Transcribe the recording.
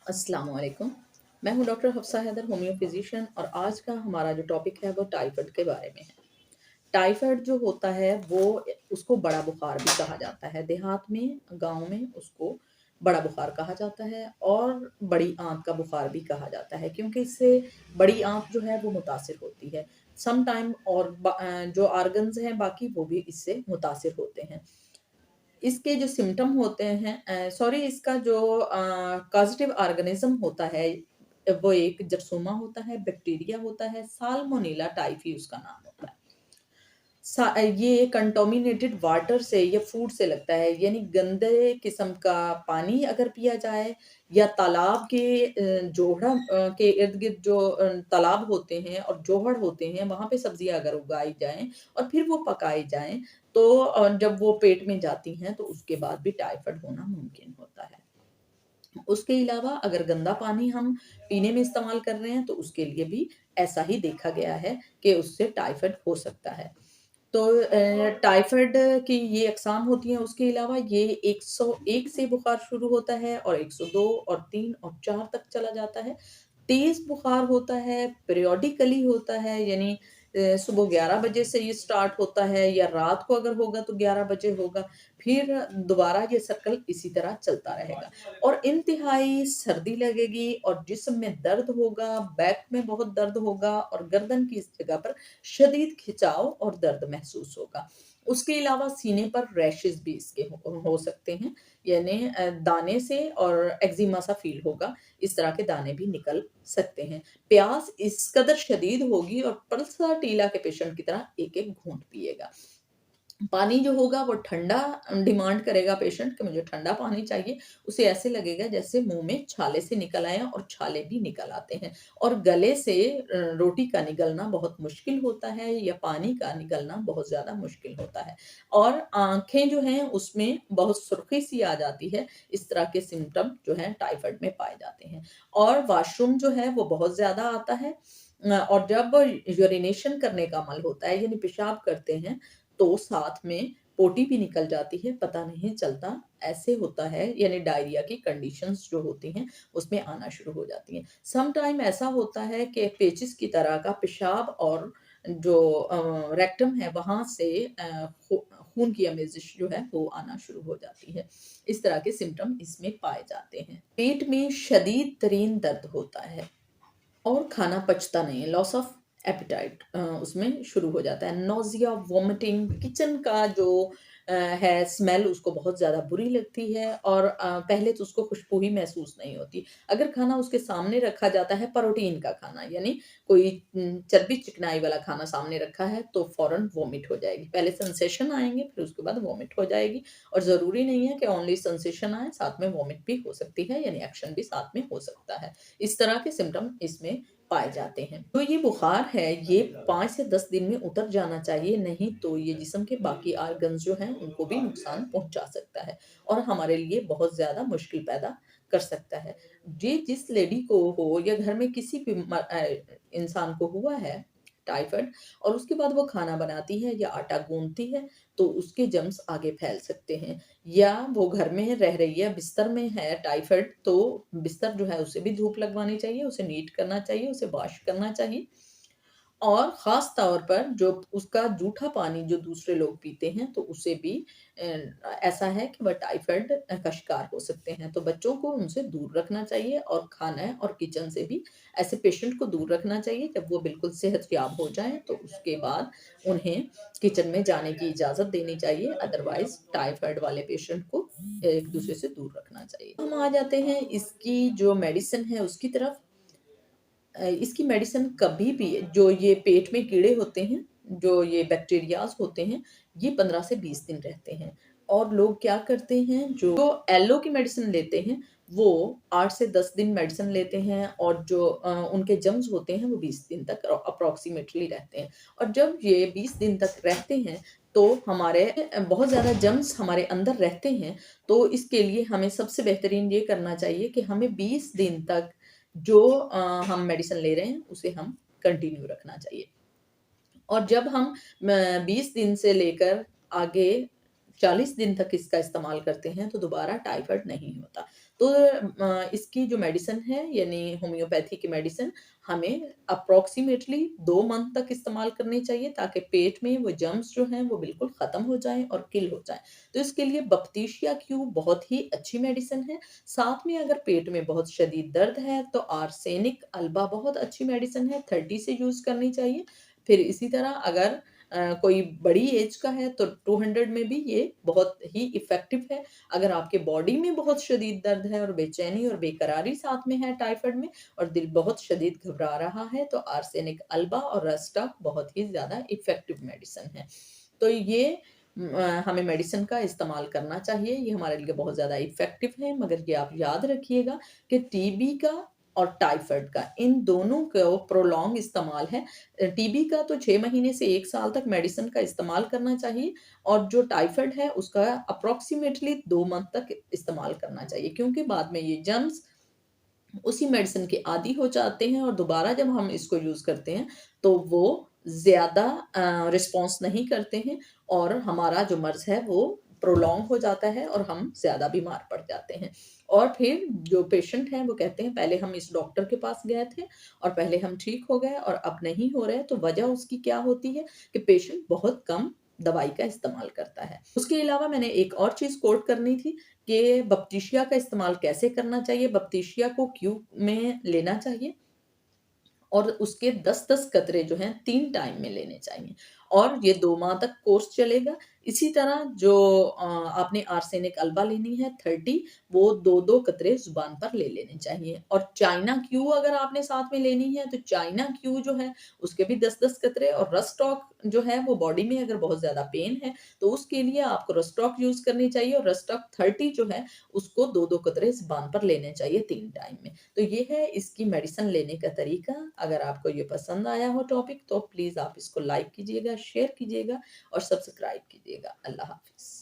अस्सलाम वालेकुम। मैं हूँ doctor Hafsa Haider, homeo physician, और आज का हमारा जो टॉपिक है वो टाइफाइड के बारे में है। टाइफाइड जो होता है वो उसको बड़ा बुखार भी कहा जाता है। देहात में, गाँव में उसको बड़ा बुखार कहा जाता है और बड़ी आँत का बुखार भी कहा जाता है, क्योंकि इससे बड़ी आँत जो है वो मुतासिर होती है। सम टाइम और जो ऑर्गन्स हैं बाकी वो भी इससे मुतासिर होते हैं। इसके जो सिम्पटम होते हैं, सॉरी, इसका जो पॉज़िटिव ऑर्गेनिज़्म होता है, वो एक जरसूमा होता है, बैक्टीरिया होता है, साल्मोनेला टाइफी उसका नाम होता है। ये कंटामिनेटेड वाटर से या फूड से लगता है, यानी गंदे किस्म का पानी अगर पिया जाए या तालाब के के इर्द-गिर्द जो तालाब होते हैं और जोहड़ होते हैं, वहाँ पे सब्जियाँ अगर उगाई जाएँ और फिर वो पकाई जाएँ, तो जब वो पेट में जाती हैं, तो उसके बाद भी टाइफाइड होना मुमकिन होता है। उसके अलावा अगर गंदा पानी हम पीने में इस्तेमाल कर रहे हैं, तो उसके लिए भी ऐसा ही देखा गया है कि उससे टाइफाइड हो सकता है। तो टाइफाइड की ये अक़साम होती हैं, उसके अलावा ये 101 से बुखार शुरू होता है और 102 और 3 और 4 तक चला जाता है। तेज़ बुखार होता है, पीरियडिकली होता है, यानी सुबह 11 बजे से ये स्टार्ट होता है या रात को अगर होगा तो 11 बजे होगा, फिर दोबारा ये सर्कल इसी तरह चलता रहेगा और इंतहाई सर्दी लगेगी और जिस्म में दर्द होगा, बैक में बहुत दर्द होगा और गर्दन की इस जगह पर शदीद खिंचाव और दर्द महसूस होगा। उसके अलावा सीने पर रैशेज़ भी इसके हो सकते हैं, यानी दाने से और एक्जिमा सा फ़ील होगा, इस तरह के दाने भी निकल सकते हैं। प्यास इस कदर शदीद होगी और पल्सा-टीला के पेशेंट की तरह एक-एक घूँट पिएगा। पानी जो होगा वो ठंडा डिमांड करेगा पेशेंट कि मुझे ठंडा पानी चाहिए। उसे ऐसे लगेगा जैसे मुँह में छाले से निकल आए हैं और छाले भी निकल आते हैं और गले से रोटी का निगलना बहुत मुश्किल होता है या पानी का निगलना बहुत ज़्यादा मुश्किल होता है और आँखें जो हैं उसमें बहुत सुर्ख़ी-सी आ जाती है। इस तरह के सिम्पटम जो हैं टाइफाइड में पाए जाते हैं और वॉशरूम जो है वो बहुत ज़्यादा आता है और जब यूरिनेशन करने का अमल होता है, यानी पेशाब करते हैं, तो साथ में पोटी भी निकल जाती है, पता नहीं चलता। ऐसे होता है, यानी डायरिया की कंडीशंस जो होती हैं, उसमें आना शुरू हो जाती हैं। सम टाइम ऐसा होता है कि पेचिस की तरह का पेशाब और जो रेक्टम है, वहाँ से खून की अमेज़िश जो है, वो आना शुरू हो जाती है। इस तरह के सिम्पटम इसमें पाए जाते हैं। पेट में शदीद तरीन दर्द होता है। और खाना पचता नहीं है, लॉस ऑफ एपेटाइट उसमें शुरू हो जाता है। नौज़िया, वॉमिटिंग, किचन का जो है स्मेल उसको बहुत ज़्यादा बुरी लगती है और पहले तो उसको खुशबू ही महसूस नहीं होती। अगर खाना उसके सामने रखा जाता है, प्रोटीन का खाना, यानी कोई चर्बी चिकनाई वाला खाना सामने रखा है, तो फ़ौरन वॉमिट हो जाएगी। पहले सेंसेशन आएँगे, फिर उसके बाद वॉमिट हो जाएगी और ज़रूरी नहीं है कि ओनली सेंसेशन आए, साथ में वॉमिट भी हो सकती है, यानी एक्शन भी साथ में हो सकता है। इस तरह के सिम्पटम इसमें पाए जाते हैं। तो ये बुखार है, ये 5 से 10 दिन में उतर जाना चाहिए, नहीं तो ये जिस्म के बाकी ऑर्गन्स जो हैं, उनको भी नुकसान पहुँचा सकता है और हमारे लिए बहुत ज़्यादा मुश्किल पैदा कर सकता है। ये जिस लेडी को हो या घर में किसी भी इंसान को हुआ है टाइफाइड और उसके बाद वो खाना बनाती है या आटा गूँथती है, तो उसके जर्म्स आगे फैल सकते हैं। या वो घर में रह रही है, बिस्तर में है टाइफाइड, तो बिस्तर जो है उसे भी धूप लगवानी चाहिए, उसे नीट करना चाहिए, उसे वॉश करना चाहिए। और ख़ास तौर पर जो उसका जूठा पानी जो दूसरे लोग पीते हैं, तो उसे भी ऐसा है कि वह टाइफाइड का शिकार हो सकते हैं। तो बच्चों को उनसे दूर रखना चाहिए और खाना और किचन से भी ऐसे पेशेंट को दूर रखना चाहिए। जब वो बिल्कुल सेहतयाब हो जाएँ, तो उसके बाद उन्हें किचन में जाने की इजाज़त देनी चाहिए, अदरवाइज़ टाइफाइड वाले पेशेंट को एक-दूसरे से दूर रखना चाहिए। हम आ जाते हैं इसकी जो मेडिसिन है उसकी तरफ। इसकी मेडिसिन कभी भी जो ये पेट में कीड़े होते हैं, जो ये बैक्टीरियाज़ होते हैं, ये 15 से 20 दिन रहते हैं और लोग क्या करते हैं, जो एलो की मेडिसिन लेते हैं, वो 8 से 10 दिन मेडिसिन लेते हैं और जो उनके जर्म्स होते हैं, वो 20 दिन तक अप्रॉक्सिमेटली रहते हैं और जब ये 20 दिन तक रहते हैं, तो हमारे बहुत ज़्यादा जर्म्स हमारे अंदर रहते हैं, तो इसके लिए हमें सबसे बेहतरीन ये करना चाहिए कि हमें 20 दिन तक जो हम मेडिसिन ले रहे हैं, उसे हम कंटिन्यू रखना चाहिए। और जब हम 20 दिन से लेकर आगे 40 दिन तक इसका इस्तेमाल करते हैं, तो दोबारा टाइफाइड नहीं होता। तो इसकी जो मेडिसिन है यानी होम्योपैथी की मेडिसिन हमें अप्रॉक्सिमेटली 2 मंथ तक इस्तेमाल करनी चाहिए ताकि पेट में वो जर्म्स जो हैं वो बिल्कुल ख़त्म हो जाएँ और किल हो जाएँ। तो इसके लिए बप्तीशिया क्यू बहुत ही अच्छी मेडिसिन है। साथ में अगर पेट में बहुत शदीद दर्द है तो आर्सेनिक अल्बा बहुत अच्छी मेडिसिन है, 30 से यूज़ करनी चाहिए। फिर इसी तरह अगर कोई बड़ी एज का है तो 200 में भी ये बहुत ही इफ़ेक्टिव है। अगर आपके बॉडी में बहुत शदीद दर्द है और बेचैनी और बेकरारी साथ में है टाइफाइड में और दिल बहुत शदीद घबरा रहा है तो आर्सेनिक अल्बा और रस्टॉक बहुत ही ज़्यादा इफ़ेक्टिव मेडिसिन है। तो ये हमें मेडिसिन का इस्तेमाल करना चाहिए, ये हमारे लिए बहुत ज़्यादा इफ़ेक्टिव है मगर ये आप याद रखिएगा कि टीबी का और टाइफाइड का इन दोनों को प्रोलॉन्ग इस्तेमाल है। टीबी का तो 6 महीने से 1 साल तक मेडिसिन का इस्तेमाल करना चाहिए और जो टाइफाइड है उसका अप्रॉक्सिमेटली 2 मंथ तक इस्तेमाल करना चाहिए क्योंकि बाद में ये जर्म्स उसी मेडिसिन के आदी हो जाते हैं और दोबारा जब हम इसको यूज़ करते हैं, तो वो ज़्यादा रिस्पॉन्स नहीं करते हैं और हमारा जो मर्ज़ है वो प्रोलॉन्ग हो जाता है और हम ज़्यादा बीमार पड़ जाते हैं। और फिर जो पेशेंट हैं वो कहते हैं पहले हम इस डॉक्टर के पास गए थे और पहले हम ठीक हो गए और अब नहीं हो रहे, तो वजह उसकी क्या होती है कि पेशेंट बहुत कम दवाई का इस्तेमाल करता है। उसके अलावा मैंने एक और चीज़ कोट करनी थी कि बप्टीशिया का इस्तेमाल कैसे करना चाहिए, बप्टीशिया को क्यू में लेना चाहिए और उसके 10-10 कतरे जो हैं 3 टाइम में लेने चाहिए और ये 2 माह तक कोर्स चलेगा। इसी तरह जो आपने आर्सेनिक अल्बा लेनी है 30 वो 2-2 कतरे ज़ुबान पर ले लेने चाहिए और चाइना क्यू अगर आपने साथ में लेनी है तो चाइना क्यू जो है उसके भी 10-10 कतरे और रस्टॉक जो है वो बॉडी में अगर बहुत ज़्यादा पेन है तो उसके लिए आपको रस्टॉक यूज़ करनी चाहिए और रस्टॉक 30 जो है उसको 2-2 कतरे ज़ुबान पर लेने चाहिए 3 टाइम में। तो ये है इसकी मेडिसिन लेने का तरीका। अगर आपको ये पसंद आया हो टॉपिक तो प्लीज़ आप इसको लाइक कीजिएगा, शेयर कीजिएगा और सब्सक्राइब कीजिएगा। अल्लाह हाफ़िज़।